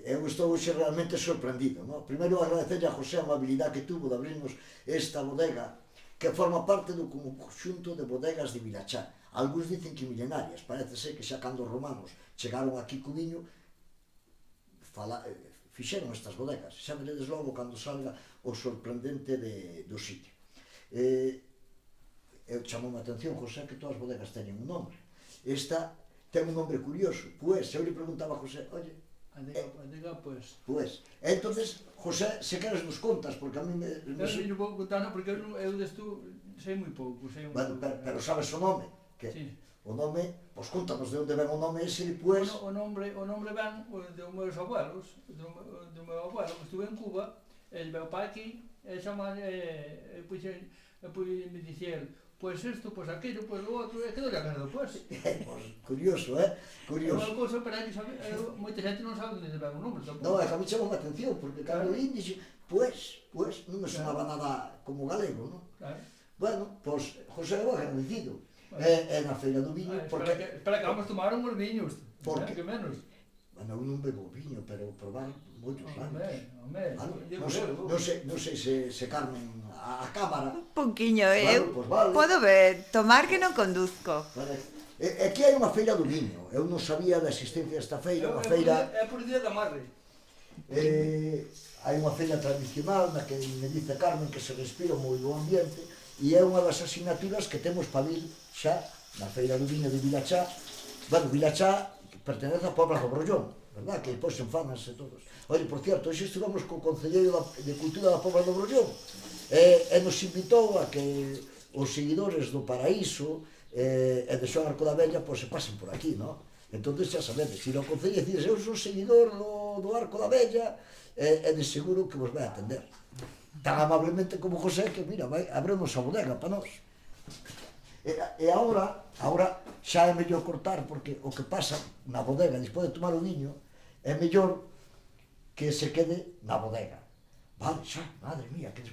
Eu estou hoxe realmente sorprendido, no? Primeiro agradecerle a José a amabilidade que tuvo de abrirnos esta bodega que forma parte do conxunto de bodegas de Vilachá. Algúns dicen que milenarias, parece ser que xa cando os romanos chegaron aquí co viño fixeron estas bodegas. Xa veredes logo cando salga o sorprendente do sitio. Eu chamou-me a atención, José, que todas as bodegas teñen un nombre. Esta ten un nombre curioso, Pues. Eu lhe preguntaba a José, oye, Adega, pues. Pues. Entonces, José, se queres nos contas, porque a mí me... Eu non vou contar, porque eu desto sei moi pouco. Bueno, pero sabes o nome? Que sí. O nome, pois contanos de onde ven o nome ese de Pues. O nombre ven dos meus abuelos, do meu abuelo, que estuve en Cuba, el meu pai aquí, e pois me dicir, pois isto, pois aquilo, pois o outro, e quedou a cara do Pues. Pois, curioso, curioso. É unha cousa para eles, moita xente non sabe onde ven o nome tampouco. Non, é que a mí chamou a atención, porque cando o índice, Pues, non me sonaba nada como galego, non? Bueno, pois, José é agradecido. É na feira do viño, porque... Espera que vamos tomar uns viños, que menos. Bueno, eu non bebo viño, pero probar moitos anos. Non sei se Carmen, a cámara... Un poquinho, eu vale. Podo ver, tomar que non conduzco. Aquí hai unha feira do viño, eu non sabía da existencia desta feira, unha feira... É por día da Marre. Hai unha feira tradicional na que me dice Carmen que se respira moi bo ambiente e é unha das asignaturas que temos para vir xa na feira do viño de Vilachá. Bueno, Vilachá pertenece á Pobra do Brollón, verdad? Que depois enfánanse todos. Oye, por cierto, hoxe estivemos co Concelleiro de Cultura da Pobra do Brollón e nos invitou a que os seguidores do Paraíso e de Xoán Arco da Vella se pasen por aquí, non? Entón xa sabedes, se o Concello dices eu sou seguidor do Arco da Vella é de seguro que vos vai atender tan amablemente como José que mira, vai abrirnos a bodega para nós. E agora xa é mellor cortar porque o que pasa na bodega despois de tomar o viño é mellor que se quede na bodega. Vale, xa, madre mía, que